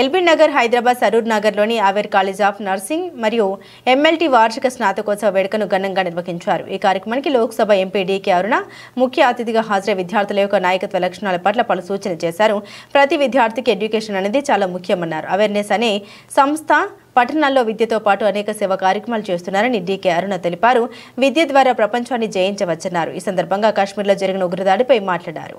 LB Nagar Hyderabad Saroor నగర్లోని ఆవేర్ college of nursing మరియు MLT వార్షిక స్నాతకోత్సవ వేడుకను ఘనంగా నిర్వహించారు. ఈ కార్యక్రమానికి లోక్సభ ఎంపీ డీకే అరుణ ముఖ్య అతిథిగా హాజరై విద్యార్థుల యొక్క నాయకత్వ లక్షణాల పట్ల పలు సూచనలు చేశారు. ప్రతి విద్యార్థికి ఎడ్యుకేషన్ అనేది చాలా ముఖ్యమన్నారు. అవేర్నెస్ అనే సంస్థ పట్టణాల్లో విద్యతో పాటు అనేక సేవా కార్యక్రమాలు చేస్తున్నారని డీకే అరుణ తెలిపారు. విద్య ద్వారా ప్రపంచాన్ని జయించవచ్చన్నారు. ఈ సందర్భంగా కాశ్మీర్లో జరిగిన ఉగ్రదాడిపై మాట్లాడారు.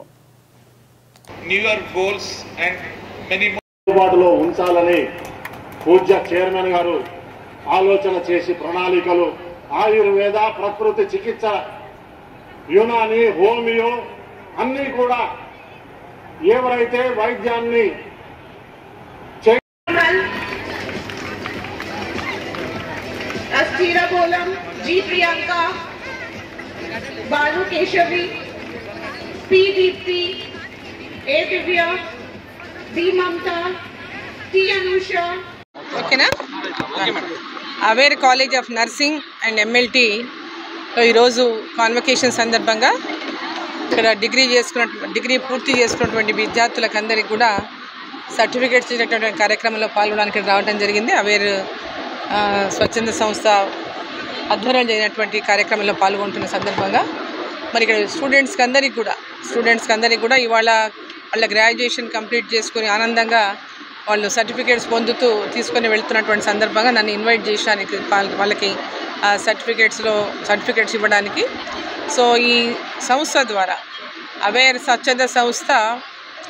అందుబాటులో ఉంచాలని పూజ్య చైర్మన్ గారు ఆలోచన చేసి ప్రణాళికలు ఆయుర్వేద ప్రకృతి చికిత్స యునాని హోమియో అన్ని కూడా ఎవరైతే వైద్యాన్ని जी प्रियंका बालू केशवी पी दीप्ति ए दिव्या डी ममता टी अनुषा ఓకేనా. Aware college of nursing and MLT ఈరోజు కాన్వకేషన్ సందర్భంగా ఇక్కడ డిగ్రీ పూర్తి చేసుకున్నటువంటి విద్యార్థులకు అందరికీ కూడా సర్టిఫికేట్స్ ఇచ్చేటటువంటి కార్యక్రమంలో పాల్గొనడానికి రావడం జరిగింది. అవేర్ స్వచ్ఛంద సంస్థ ఆధ్వర్యంలో జరిగినటువంటి కార్యక్రమంలో పాల్గొంటున్న సందర్భంగా మరి ఇక్కడ స్టూడెంట్స్కి అందరికీ కూడా ఇవాళ వాళ్ళ గ్రాడ్యుయేషన్ కంప్లీట్ చేసుకొని ఆనందంగా వాళ్ళు సర్టిఫికేట్స్ పొందుతూ తీసుకొని వెళ్తున్నటువంటి సందర్భంగా నన్ను ఇన్వైట్ చేసడానికి వాళ్ళకి సర్టిఫికేట్స్ ఇవ్వడానికి. సో ఈ సంస్థ ద్వారా అవేర్ స్వచ్ఛంద సంస్థ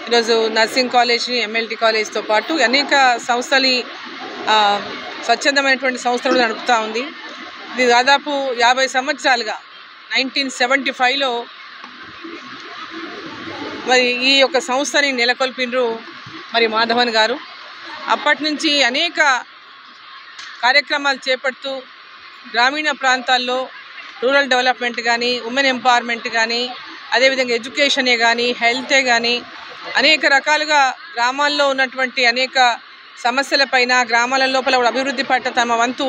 ఈరోజు నర్సింగ్ కాలేజ్ ఎంఎల్టీ కాలేజ్తో పాటు అనేక సంస్థలు స్వచ్ఛందమైనటువంటి సంస్థలు నడుపుతూ ఉంది. ఇది దాదాపు 50 సంవత్సరాలుగా 1975లో మరి ఈ యొక్క సంస్థని నెలకొల్పినరు మరి మాధవన్ గారు. అప్పటి నుంచి అనేక కార్యక్రమాలు చేపడుతూ గ్రామీణ ప్రాంతాల్లో రూరల్ డెవలప్మెంట్ కానీ, ఉమెన్ ఎంపవర్మెంట్ కానీ, అదేవిధంగా ఎడ్యుకేషనే కానీ, హెల్తే కానీ అనేక రకాలుగా గ్రామాల్లో ఉన్నటువంటి అనేక సమస్యలపైన గ్రామాల లోపల అభివృద్ధి పట్ల తమ వంతు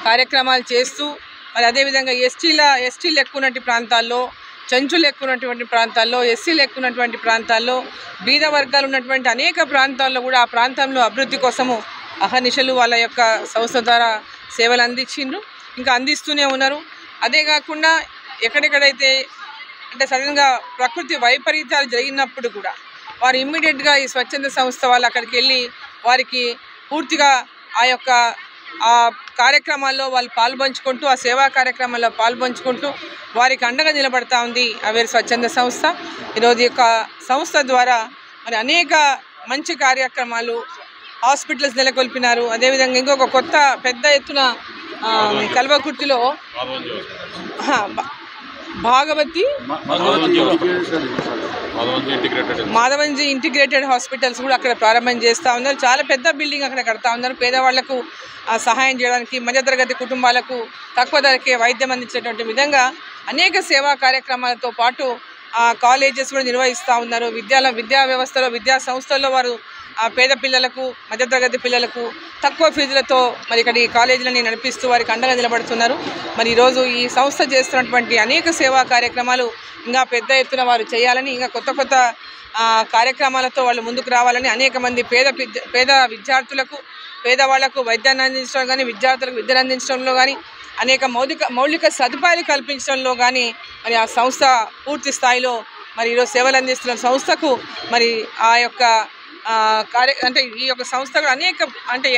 కార్యక్రమాలు చేస్తూ మరి అదేవిధంగా ఎస్టీలు ఎక్కువ ఉన్నటువంటి ప్రాంతాల్లో, చెంచులు ఎక్కువ ఉన్నటువంటి ప్రాంతాల్లో, ఎస్సీలు ఎక్కువ ఉన్నటువంటి ప్రాంతాల్లో, బీద వర్గాలు ఉన్నటువంటి అనేక ప్రాంతాల్లో కూడా ఆ ప్రాంతంలో అభివృద్ధి కోసము అహర్నిశలు వాళ్ళ యొక్క సంస్థ ద్వారా సేవలు అందించిండ్రు, ఇంకా అందిస్తూనే ఉన్నారు. అదే కాకుండా ఎక్కడెక్కడైతే అంటే సడన్గా ప్రకృతి వైపరీత్యాలు జరిగినప్పుడు కూడా వారు ఇమ్మీడియట్గా ఈ స్వచ్ఛంద సంస్థ వాళ్ళు అక్కడికి వెళ్ళి వారికి పూర్తిగా ఆ కార్యక్రమాల్లో వాళ్ళు పాల్పంచుకుంటూ, ఆ సేవా కార్యక్రమాల్లో పాల్పంచుకుంటూ వారికి అండగా నిలబడతా ఉంది అవేర్ స్వచ్ఛంద సంస్థ. ఈరోజు యొక్క సంస్థ ద్వారా మరి అనేక మంచి కార్యక్రమాలు, హాస్పిటల్స్ నెలకొల్పినారు. అదేవిధంగా ఇంకొక కొత్త పెద్ద ఎత్తున కల్వకుర్తిలో మాధవన్జీ ఇంటిగ్రేటెడ్ హాస్పిటల్స్ కూడా అక్కడ ప్రారంభం చేస్తూ ఉన్నారు. చాలా పెద్ద బిల్డింగ్ అక్కడ కడతా ఉన్నారు. పేదవాళ్లకు సహాయం చేయడానికి, మధ్యతరగతి కుటుంబాలకు తక్కువ ధరకే వైద్యం అందించేటువంటి విధంగా అనేక సేవా కార్యక్రమాలతో పాటు కాలేజెస్ కూడా నిర్వహిస్తూ ఉన్నారు. విద్యా వ్యవస్థలో, విద్యా సంస్థల్లో వారు పేద పిల్లలకు, మధ్యతరగతి పిల్లలకు తక్కువ ఫీజులతో మరి ఇక్కడ ఈ కాలేజీలని నడిపిస్తూ వారికి అండగా నిలబడుతున్నారు. మరి ఈరోజు ఈ సంస్థ చేస్తున్నటువంటి అనేక సేవా కార్యక్రమాలు ఇంకా పెద్ద ఎత్తున వారు చేయాలని, ఇంకా కొత్త కార్యక్రమాలతో వాళ్ళు ముందుకు రావాలని, అనేక మంది పేద విద్యార్థులకు, పేదవాళ్లకు వైద్యాన్ని అందించడం కానీ, విద్యార్థులకు విద్యను అందించడంలో కానీ, అనేక మౌలిక సదుపాయాలు కల్పించడంలో కానీ మరి ఆ సంస్థ పూర్తి స్థాయిలో మరి ఈరోజు సేవలు అందిస్తున్న సంస్థకు మరి ఆ యొక్క అంటే ఈ యొక్క సంస్థ అనేక అంటే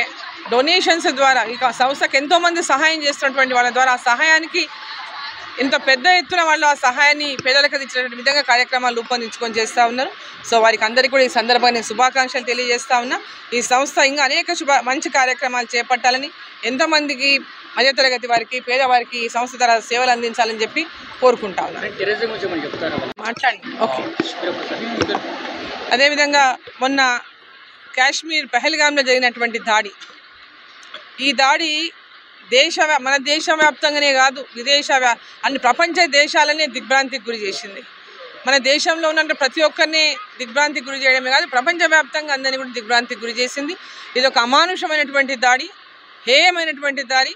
డొనేషన్స్ ద్వారా ఈ సంస్థకు ఎంతోమంది సహాయం చేస్తున్నటువంటి వాళ్ళ ద్వారా ఆ సహాయానికి ఇంత పెద్ద ఎత్తున వాళ్ళు ఆ సహాయాన్ని పేదలకు అందించినటువంటి విధంగా కార్యక్రమాలు రూపొందించుకొని చేస్తూ ఉన్నారు. సో వారికి అందరికీ కూడా ఈ సందర్భంగా నేను శుభాకాంక్షలు తెలియజేస్తా ఉన్నా. ఈ సంస్థ ఇంకా అనేక మంచి కార్యక్రమాలు చేపట్టాలని, ఎంతోమందికి మధ్యతరగతి వారికి, పేదవారికి ఈ సంస్థ ద్వారా సేవలు అందించాలని చెప్పి కోరుకుంటా ఉన్నాను. మాట్లాడండి. ఓకే. అదేవిధంగా మొన్న కాశ్మీర్ పహల్గామ్లో జరిగినటువంటి దాడి, ఈ దాడి మన దేశవ్యాప్తంగానే కాదు అన్ని ప్రపంచ దేశాలనే దిగ్భ్రాంతికి గురి చేసింది. మన దేశంలో ఉన్న ప్రతి ఒక్కరిని దిగ్భ్రాంతికి గురి చేయడమే కాదు, ప్రపంచవ్యాప్తంగా అందరినీ కూడా దిగ్భ్రాంతికి గురి చేసింది. ఇది ఒక అమానుషమైనటువంటి దాడి, హేయమైనటువంటి దాడి.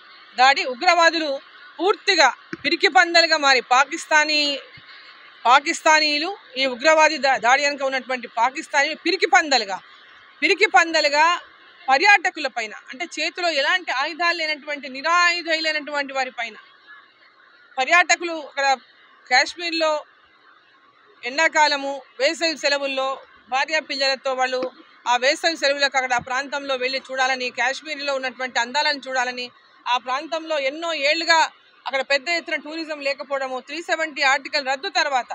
ఉగ్రవాదులు పూర్తిగా పిరికి పందలుగా మారి పాకిస్తానీలు ఈ ఉగ్రవాది దాడి వెనుక ఉన్నటువంటి పాకిస్తానీ పిరికి పందలుగా పర్యాటకుల పైన, అంటే చేతిలో ఎలాంటి ఆయుధాలు లేనటువంటి నిరాయుధులైనటువంటి వారి పైన, పర్యాటకులు అక్కడ కాశ్మీర్లో ఎండాకాలము వేసవి సెలవుల్లో భార్య పిల్లలతో వాళ్ళు ఆ వేసవి సెలవులకు అక్కడ ఆ ప్రాంతంలో వెళ్ళి చూడాలని, కాశ్మీర్లో ఉన్నటువంటి అందాలను చూడాలని, ఆ ప్రాంతంలో ఎన్నో ఏళ్లుగా అక్కడ పెద్ద ఎత్తున టూరిజం లేకపోవడము, 370 ఆర్టికల్ రద్దు తర్వాత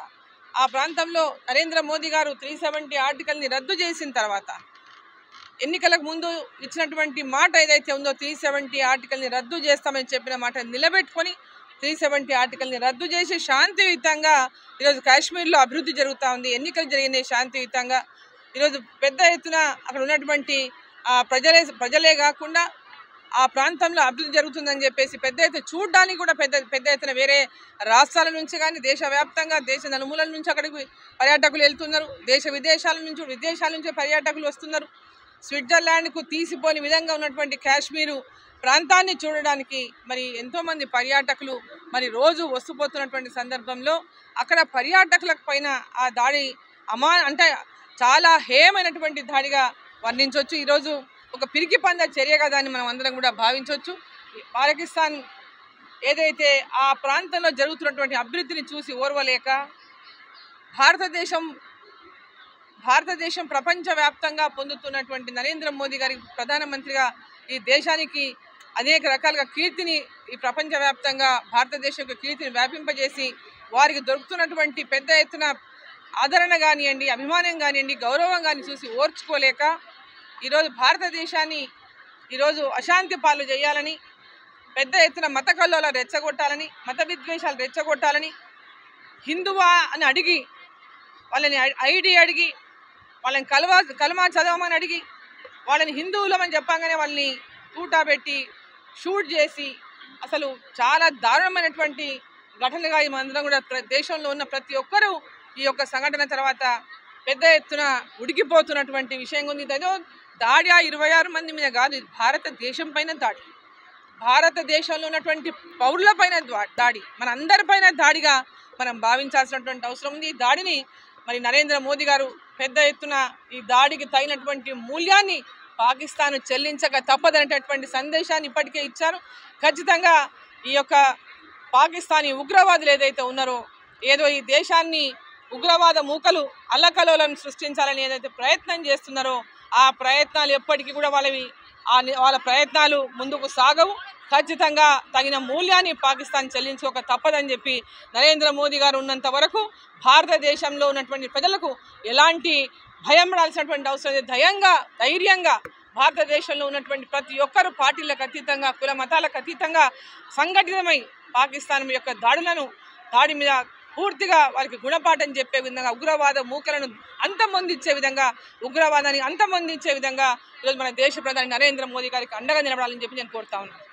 ఆ ప్రాంతంలో నరేంద్ర మోదీ గారు 370 ఆర్టికల్ని రద్దు చేసిన తర్వాత ఎన్నికలకు ముందు ఇచ్చినటువంటి మాట ఏదైతే ఉందో 370 ఆర్టికల్ని రద్దు చేస్తామని చెప్పిన మాట నిలబెట్టుకొని 370 ఆర్టికల్ని రద్దు చేసి శాంతియుతంగా ఈరోజు కాశ్మీర్లో అభివృద్ధి జరుగుతూ ఉంది. ఎన్నికలు జరిగినాయి శాంతియుతంగా. ఈరోజు పెద్ద ఎత్తున అక్కడ ఉన్నటువంటి ప్రజలే కాకుండా ఆ ప్రాంతంలో అభివృద్ధి జరుగుతుందని చెప్పేసి పెద్ద ఎత్తున చూడడానికి కూడా పెద్ద ఎత్తున వేరే రాష్ట్రాల నుంచి కానీ దేశవ్యాప్తంగా దేశ నలుమూలల నుంచి అక్కడికి పర్యాటకులు వెళ్తున్నారు. విదేశాల నుంచి పర్యాటకులు వస్తున్నారు. స్విట్జర్లాండ్కు తీసిపోని విధంగా ఉన్నటువంటి కాశ్మీరు ప్రాంతాన్ని చూడడానికి మరి ఎంతోమంది పర్యాటకులు మరి రోజు వస్తుపోతున్నటువంటి సందర్భంలో అక్కడ పర్యాటకుల పైన ఆ దాడి అంటే చాలా హేయమైనటువంటి దాడిగా వర్ణించవచ్చు. ఈరోజు ఒక పిరికి పంద చర్యగా దాన్ని మనం అందరం కూడా భావించవచ్చు. పాకిస్తాన్ ఏదైతే ఆ ప్రాంతంలో జరుగుతున్నటువంటి అభివృద్ధిని చూసి ఓర్వలేక భారతదేశం ప్రపంచవ్యాప్తంగా పొందుతున్నటువంటి నరేంద్ర మోదీ గారి ప్రధానమంత్రిగా ఈ దేశానికి అనేక రకాలుగా కీర్తిని ఈ ప్రపంచవ్యాప్తంగా భారతదేశం యొక్క కీర్తిని వ్యాపింపజేసి వారికి దొరుకుతున్నటువంటి పెద్ద ఎత్తున ఆదరణ కానివ్వండి, అభిమానం కానివ్వండి, గౌరవం కానీ చూసి ఓర్చుకోలేక ఈరోజు భారతదేశాన్ని ఈరోజు అశాంతి పాలు చేయాలని, పెద్ద ఎత్తున మత కల్లోలాలు రెచ్చగొట్టాలని, మత విద్వేషాలు రెచ్చగొట్టాలని, హిందువా అని అడిగి వాళ్ళని ఐడి అడిగి వాళ్ళని కలమా చదవమని అడిగి వాళ్ళని హిందువులమని చెప్పగానే వాళ్ళని కూటాబెట్టి షూట్ చేసి అసలు చాలా దారుణమైనటువంటి ఘటనగా ఈ మందరం కూడా దేశంలో ఉన్న ప్రతి ఒక్కరూ ఈ యొక్క సంఘటన తర్వాత పెద్ద ఎత్తున ఉడికిపోతున్నటువంటి విషయం ఉంది. అదో దాడి 26 మంది మీద కాదు, భారతదేశం పైన దాడి, భారతదేశంలో ఉన్నటువంటి పౌరుల పైన దాడి, మన అందరిపైన దాడిగా మనం భావించాల్సినటువంటి అవసరం ఉంది. ఈ దాడిని మరి నరేంద్ర మోదీ గారు పెద్ద ఎత్తున ఈ దాడికి తగినటువంటి మూల్యాన్ని పాకిస్తాన్ చెల్లించక తప్పదనేటటువంటి సందేశాన్ని ఇప్పటికే ఇచ్చారు. ఖచ్చితంగా ఈ యొక్క పాకిస్తానీ ఉగ్రవాదులు ఏదైతే ఉన్నారో, ఏదో ఈ దేశాన్ని ఉగ్రవాద మూకలు అల్లకలోలను సృష్టించాలని ఏదైతే ప్రయత్నం చేస్తున్నారో ఆ ప్రయత్నాలు ఎప్పటికీ కూడా వాళ్ళ ప్రయత్నాలు ముందుకు సాగవు. ఖచ్చితంగా తగిన మూల్యాన్ని పాకిస్తాన్ చెల్లించుకోక తప్పదని చెప్పి నరేంద్ర మోదీ గారు ఉన్నంత వరకు భారతదేశంలో ఉన్నటువంటి ప్రజలకు ఎలాంటి భయం పడాల్సినటువంటి అవసరం లేదు. ధైర్యంగా భారతదేశంలో ఉన్నటువంటి ప్రతి ఒక్కరు పార్టీలకు అతీతంగా, కుల మతాలకు అతీతంగా సంఘటితమై పాకిస్తాన్ యొక్క దాడి మీద పూర్తిగా వారికి గుణపాఠం చెప్పే విధంగా, ఉగ్రవాద మూకలను అంతమొందించే విధంగా, ఉగ్రవాదాన్ని అంతమొందించే విధంగా ఈరోజు మన దేశ ప్రధాని నరేంద్ర మోదీ గారికి అండగా నిలబడాలని చెప్పి నేను కోరుతా ఉన్నాను.